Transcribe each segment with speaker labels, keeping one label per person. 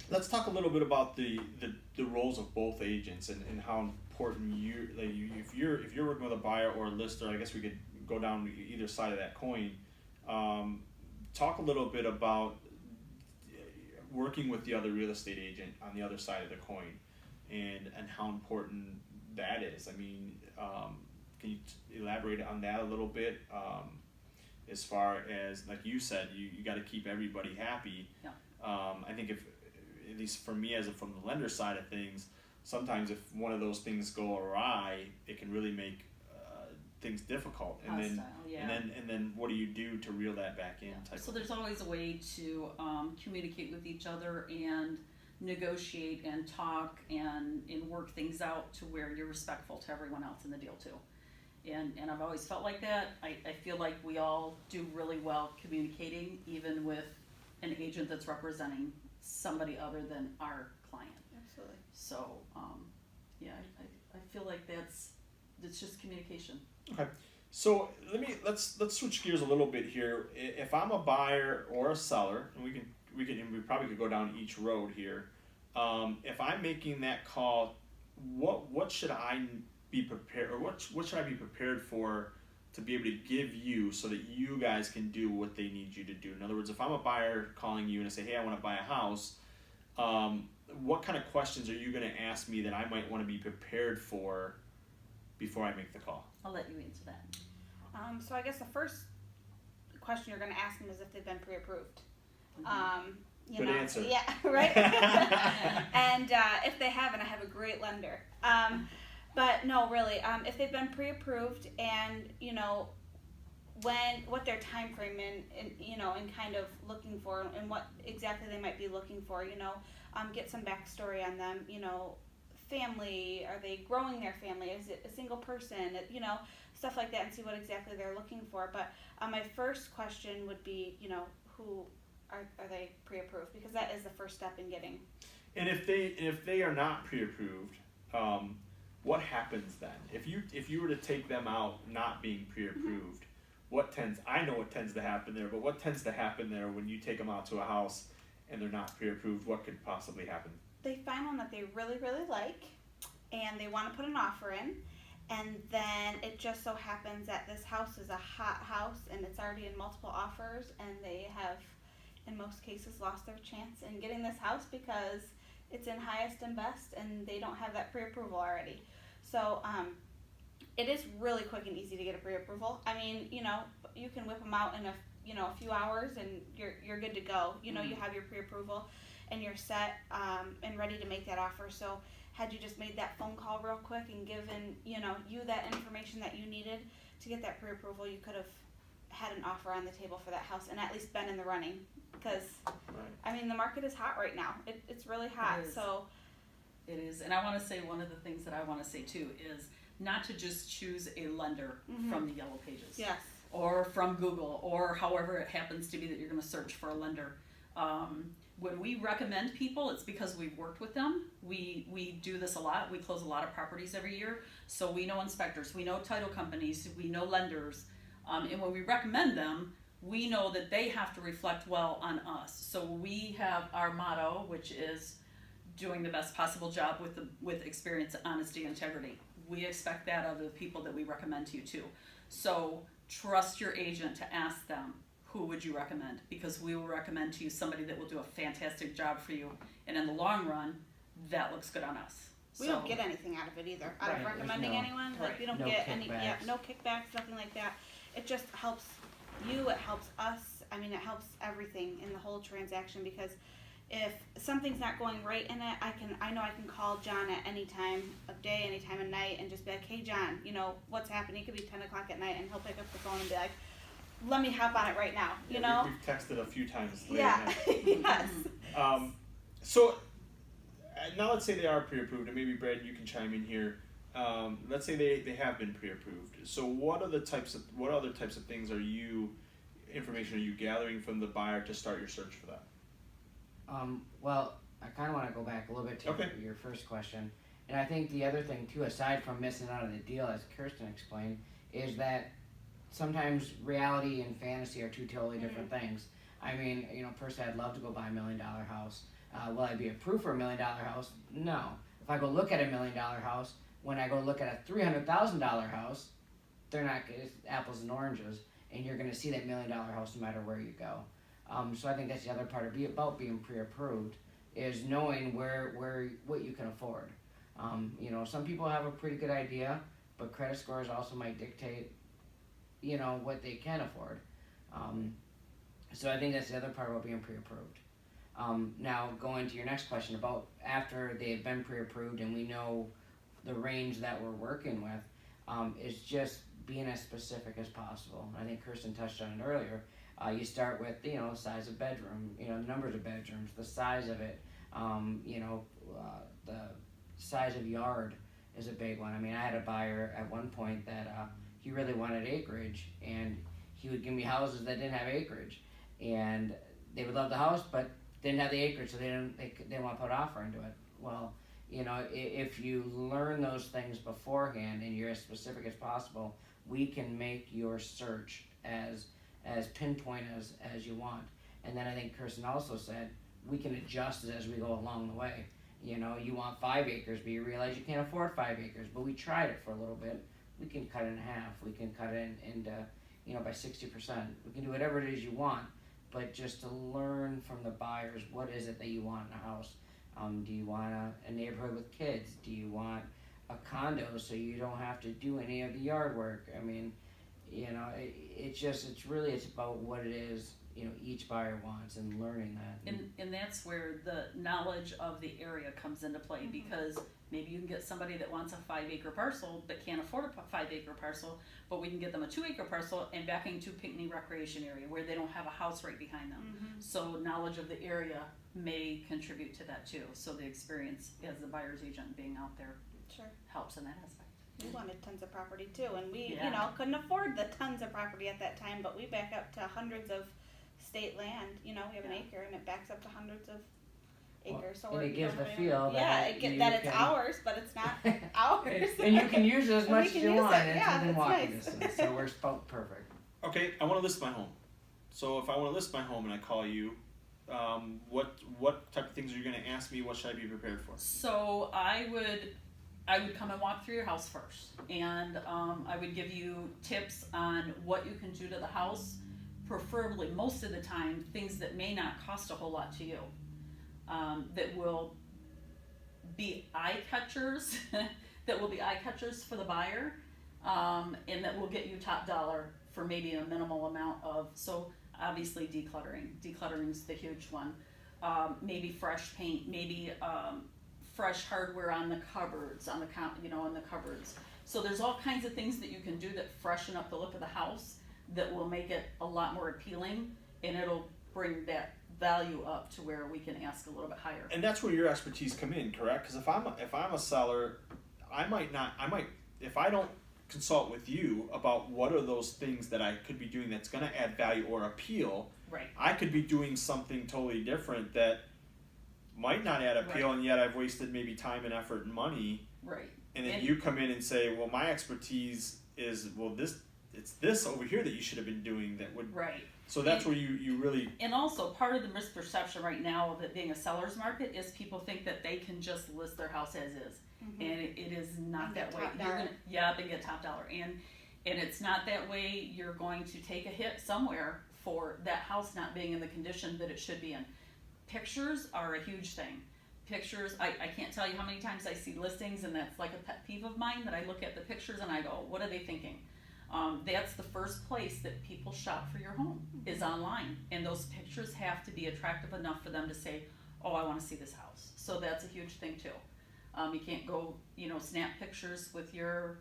Speaker 1: let's talk a little bit about the roles of both agents and how important if you're working with a buyer or a lister. I guess we could go down either side of that coin. Um, Talk a little bit about working with the other real estate agent on the other side of the coin, and how important that is. I mean, can you elaborate on that a little bit? As far as, like you said, you got to keep everybody happy.
Speaker 2: Yeah.
Speaker 1: I think, if at least for me, from the lender side of things, sometimes if one of those things go awry, it can really make things difficult. And
Speaker 2: Hostile,
Speaker 1: then
Speaker 2: yeah.
Speaker 1: and then what do you do to reel that back in?
Speaker 2: Yeah.
Speaker 1: Type
Speaker 2: So
Speaker 1: of
Speaker 2: there's always a way to communicate with each other and negotiate and talk and work things out to where you're respectful to everyone else in the deal too. And I've always felt like that. I feel like we all do really well communicating, even with an agent that's representing somebody other than our client.
Speaker 3: Absolutely.
Speaker 2: So, yeah, I feel like it's just communication.
Speaker 1: Okay, so let's switch gears a little bit here. If I'm a buyer or a seller, and we probably could go down each road here. If I'm making that call, what should I be prepared, or what should I be prepared for to be able to give you so that you guys can do what they need you to do? In other words, if I'm a buyer calling you and I say, hey, I want to buy a house, what kind of questions are you going to ask me that I might want to be prepared for before I make the call?
Speaker 2: I'll let you answer that.
Speaker 3: So I guess the first question you're going to ask them is if they've been pre-approved.
Speaker 2: Mm-hmm.
Speaker 1: Good answer.
Speaker 3: Yeah, right? And if they haven't, I have a great lender. But no, really, if they've been pre-approved and, what their time frame and kind of looking for and what exactly they might be looking for, get some backstory on them, family, are they growing their family, is it a single person, stuff like that, and see what exactly they're looking for. But my first question would be, who are they pre-approved, because that is the first step in getting.
Speaker 1: And if they are not pre-approved, what happens then? If you were to take them out not being pre-approved, I know what tends to happen there, but what tends to happen there when you take them out to a house and they're not pre-approved? What could possibly happen?
Speaker 3: They find one that they really, really like, and they want to put an offer in, and then it just so happens that this house is a hot house and it's already in multiple offers, and they have, in most cases, lost their chance in getting this house because it's in highest and best and they don't have that pre-approval already. So it is really quick and easy to get a pre-approval. I mean, you can whip them out in a few hours and you're good to go. You have your pre-approval and you're set and ready to make that offer. So had you just made that phone call real quick and given you that information that you needed to get that pre-approval, you could have had an offer on the table for that house and at least been in the running, because I mean, the market is hot right now. It's really hot. So
Speaker 2: it is. And I want to say, one of the things that I want to say too is not to just choose a lender from the Yellow Pages.
Speaker 3: Yes.
Speaker 2: Or from Google, or however it happens to be that you're going to search for a lender. When we recommend people, it's because we've worked with them. We do this a lot. We close a lot of properties every year. So we know inspectors, we know title companies, we know lenders. And when we recommend them, we know that they have to reflect well on us. So we have our motto, which is doing the best possible job with experience, honesty, integrity. We expect that of the people that we recommend to you too. So trust your agent to ask them, who would you recommend? Because we will recommend to you somebody that will do a fantastic job for you, and in the long run, that looks good on us.
Speaker 3: We don't get anything out of it either. Out of recommending anyone, like we don't get any, no kickbacks, nothing like that. It just helps you. It helps us. I mean, it helps everything in the whole transaction, because if something's not going right in it, I know I can call John at any time of day, any time of night, and just be like, hey John, what's happening? It could be 10 o'clock at night, and he'll pick up the phone and be like, let me hop on it right now. We've
Speaker 1: texted a few times.
Speaker 3: Yeah. Yes.
Speaker 1: So now let's say they are pre-approved, and maybe Brad, you can chime in here. Let's say they have been pre-approved. So what other types of information are you gathering from the buyer to start your search for that?
Speaker 4: Well, I kind of want to go back a little bit to your first question. And I think the other thing too, aside from missing out on the deal, as Kirsten explained, is that sometimes reality and fantasy are two totally different things. I mean, personally, I'd love to go buy $1 million house. Will I be approved for $1 million house? No. If I go look at $1 million house, when I go look at a $300,000 house, they're not, it's apples and oranges, and you're going to see that $1 million house no matter where you go. So I think that's the other part of about being pre-approved, is knowing what you can afford. Some people have a pretty good idea, but credit scores also might dictate, what they can afford. So I think that's the other part about being pre-approved. Now, going to your next question about after they've been pre-approved and we know the range that we're working with, is just being as specific as possible. I think Kirsten touched on it earlier. You start with, the size of bedroom, the numbers of bedrooms, the size of it, the size of yard is a big one. I mean, I had a buyer at one point that he really wanted acreage, and he would give me houses that didn't have acreage, and they would love the house, but didn't have the acreage, so they didn't want to put an offer into it. Well, if you learn those things beforehand and you're as specific as possible, we can make your search as pinpoint as you want. And then I think Kirsten also said we can adjust it as we go along the way. You want 5 acres, but you realize you can't afford 5 acres, but we tried it for a little bit. We can cut it in half. We can cut it into, by 60%. We can do whatever it is you want, but just to learn from the buyers, what is it that you want in a house? Do you want a neighborhood with kids? Do you want a condo so you don't have to do any of the yard work? I mean, it's about what it is, each buyer wants, and learning that.
Speaker 2: And that's where the knowledge of the area comes into play, because maybe you can get somebody that wants a 5-acre parcel but can't afford a 5-acre parcel, but we can get them a 2-acre parcel and backing to Pinckney Recreation Area where they don't have a house right behind them. So knowledge of the area may contribute to that too. So the experience as the buyer's agent being out there helps in that aspect.
Speaker 3: We wanted tons of property too, and we,
Speaker 2: Yeah.
Speaker 3: couldn't afford the tons of property at that time, but we back up to hundreds of state land. We have an acre and it backs up to hundreds of acres. So
Speaker 4: and
Speaker 3: we're,
Speaker 4: it gives the
Speaker 3: we're-
Speaker 4: feel
Speaker 3: yeah,
Speaker 4: that
Speaker 3: it's ours, but it's not ours.
Speaker 4: and you can use it as
Speaker 3: And we
Speaker 4: much as
Speaker 3: can
Speaker 4: you
Speaker 3: use
Speaker 4: want.
Speaker 3: it.
Speaker 4: It's
Speaker 3: Yeah,
Speaker 4: within
Speaker 3: that's
Speaker 4: walking
Speaker 3: nice.
Speaker 4: distance, so we're spelled perfect.
Speaker 1: Okay, I want to list my home. So if I want to list my home and I call you, what type of things are you going to ask me? What should I be prepared for?
Speaker 2: So I would come and walk through your house first, and I would give you tips on what you can do to the house, preferably most of the time things that may not cost a whole lot to you, that will be eye catchers, for the buyer, and that will get you top dollar for maybe a minimal amount of. So obviously decluttering is the huge one. Maybe fresh paint, maybe fresh hardware on the cupboards, on the cupboards. So there's all kinds of things that you can do that freshen up the look of the house, that will make it a lot more appealing, and it'll bring that value up to where we can ask a little bit higher.
Speaker 1: And that's where your expertise come in, correct? Because if I'm a seller, I might if I don't consult with you about what are those things that I could be doing that's going to add value or appeal.
Speaker 2: Right.
Speaker 1: I could be doing something totally different that might not add appeal, and yet I've wasted maybe time and effort and money.
Speaker 2: Right.
Speaker 1: And then you come in and say, well, my expertise is, it's this over here that you should have been doing that would.
Speaker 2: Right.
Speaker 1: So that's where you really.
Speaker 2: And also, part of the misperception right now of it being a seller's market is people think that they can just list their house as is, and it is not
Speaker 3: And
Speaker 2: that
Speaker 3: get
Speaker 2: way.
Speaker 3: top dollar.
Speaker 2: They get top dollar, and it's not that way. You're going to take a hit somewhere for that house not being in the condition that it should be in. Pictures are a huge thing. Pictures, I can't tell you how many times I see listings, and that's like a pet peeve of mine, that I look at the pictures and I go, what are they thinking? That's the first place that people shop for your home, is online, and those pictures have to be attractive enough for them to say, oh, I want to see this house. So that's a huge thing too. You can't go, snap pictures with your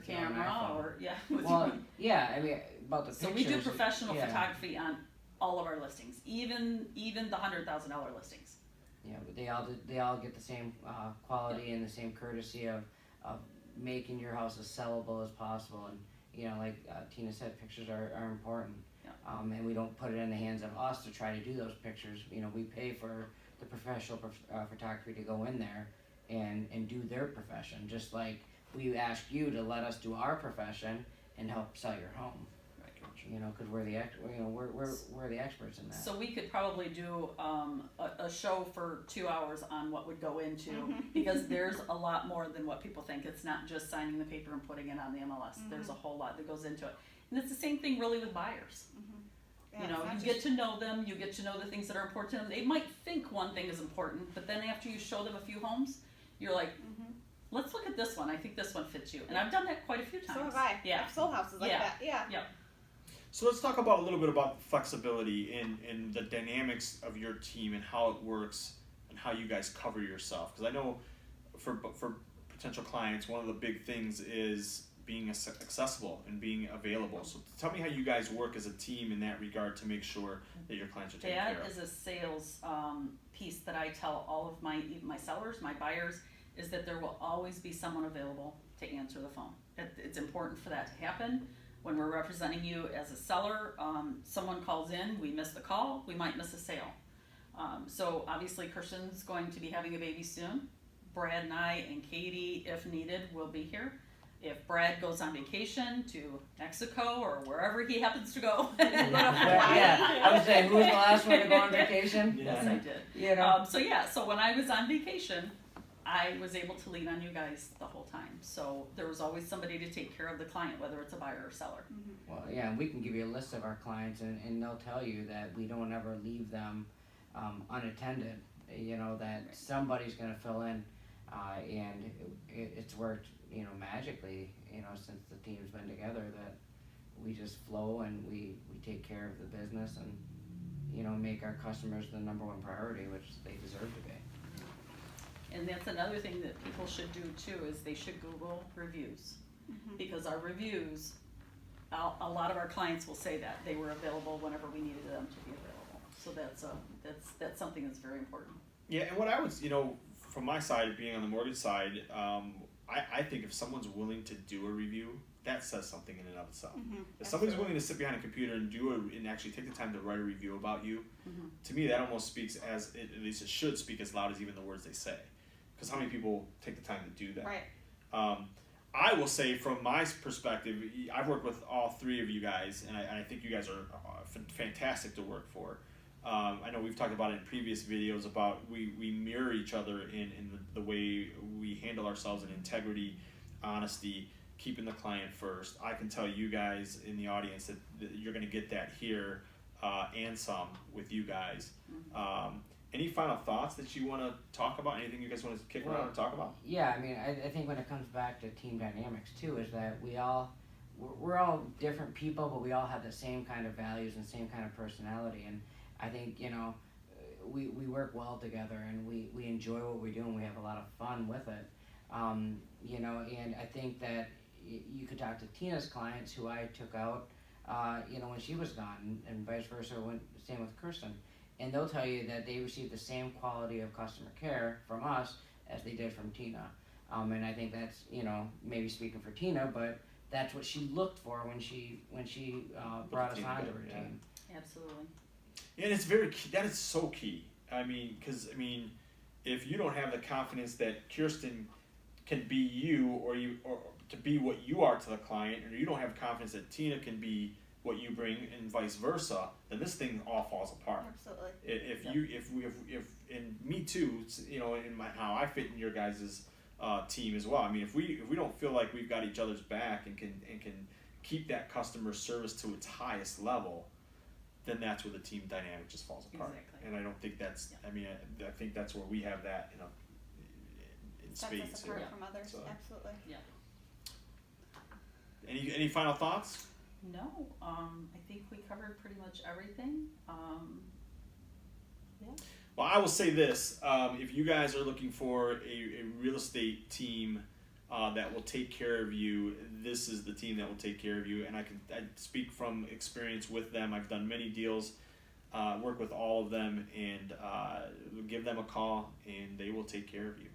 Speaker 2: camera, or
Speaker 4: I mean, about the pictures.
Speaker 2: So we do professional
Speaker 4: yeah.
Speaker 2: photography on all of our listings, even the $100,000 listings.
Speaker 4: Yeah, but they all get the same quality and the same courtesy of making your house as sellable as possible. And like Tina said, pictures are important.
Speaker 2: Yeah.
Speaker 4: And we don't put it in the hands of us to try to do those pictures. We pay for the professional photography to go in there and do their profession, just like we ask you to let us do our profession and help sell your home. because we're the we're the experts in that.
Speaker 2: So we could probably do a show for 2 hours on what would go into, because there's a lot more than what people think. It's not just signing the paper and putting it on the MLS. There's a whole lot that goes into it. And it's the same thing really with buyers.
Speaker 3: Yeah,
Speaker 2: You know,
Speaker 3: it's not
Speaker 2: you get to know them, you get to know the things that are important to them. They might think one thing is important, but then after you show them a few homes, you're like, let's look at this one. I think this one fits you. And I've done that quite a few times.
Speaker 3: So have I.
Speaker 2: Yeah.
Speaker 3: I've sold houses like that. Yeah.
Speaker 1: So let's talk about a little bit about flexibility and the dynamics of your team and how it works and how you guys cover yourself. Because I know for potential clients, one of the big things is being accessible and being available. So tell me how you guys work as a team in that regard to make sure that your clients are taken care of.
Speaker 2: That is a sales piece that I tell all of my sellers, my buyers, is that there will always be someone available to answer the phone. It's important for that to happen. When we're representing you as a seller, someone calls in, we miss the call, we might miss a sale. So obviously Christian's going to be having a baby soon. Brad and I and Katie, if needed, will be here. If Brad goes on vacation to Mexico or wherever he happens to go.
Speaker 4: I would say, who was the last one to go on vacation?
Speaker 2: Yes, I did.
Speaker 4: You know?
Speaker 2: So when I was on vacation, I was able to lean on you guys the whole time. So there was always somebody to take care of the client, whether it's a buyer or seller.
Speaker 4: Well, yeah, and we can give you a list of our clients, and they'll tell you that we don't ever leave them unattended. That somebody's going to fill in, and it's worked, magically, since the team's been together, that we just flow and we take care of the business and, make our customers the number one priority, which they deserve to be.
Speaker 2: And that's another thing that people should do too, is they should Google reviews. Because our reviews, a lot of our clients will say that they were available whenever we needed them to be available. So that's something that's very important.
Speaker 1: Yeah, and what I would, from my side, being on the mortgage side, I think if someone's willing to do a review, that says something in and of itself. If somebody's willing to sit behind a computer and and actually take the time to write a review about you, to me that almost speaks at least it should speak as loud as even the words they say. Because how many people take the time to do that?
Speaker 3: Right.
Speaker 1: I will say from my perspective, I've worked with all three of you guys, and I think you guys are fantastic to work for. I know we've talked about it in previous videos about we mirror each other in the way we handle ourselves in integrity, honesty, keeping the client first. I can tell you guys in the audience that you're going to get that here and some with you guys. Any final thoughts that you want to talk about? Anything you guys want to kick around and talk about?
Speaker 4: Yeah, I mean, I think when it comes back to team dynamics too, is that we're all different people, but we all have the same kind of values and same kind of personality. And I think, we work well together, and we enjoy what we do, and we have a lot of fun with it. And I think that you could talk to Tina's clients, who I took out, when she was gone, and vice versa, same with Kirsten. And they'll tell you that they received the same quality of customer care from us as they did from Tina. And I think that's, maybe speaking for Tina, but that's what she looked for when she brought us onto her team.
Speaker 2: Absolutely.
Speaker 1: And it's very key. That is so key. Because if you don't have the confidence that Kirsten can be you, or to be what you are to the client, or you don't have confidence that Tina can be what you bring, and vice versa, then this thing all falls apart.
Speaker 3: Absolutely.
Speaker 1: If and me too, in how I fit in your guys' team as well. If we don't feel like we've got each other's back and can keep that customer service to its highest level, then that's where the team dynamic just falls apart.
Speaker 2: Exactly.
Speaker 1: And I don't think that's. I think that's where we have that in spades.
Speaker 3: Sets us apart from others.
Speaker 1: So.
Speaker 3: Absolutely.
Speaker 2: Yeah.
Speaker 1: Any final thoughts?
Speaker 2: No, I think we covered pretty much everything.
Speaker 1: Well, I will say this: if you guys are looking for a real estate team that will take care of you, this is the team that will take care of you. And I speak from experience with them. I've done many deals, work with all of them, and give them a call, and they will take care of you.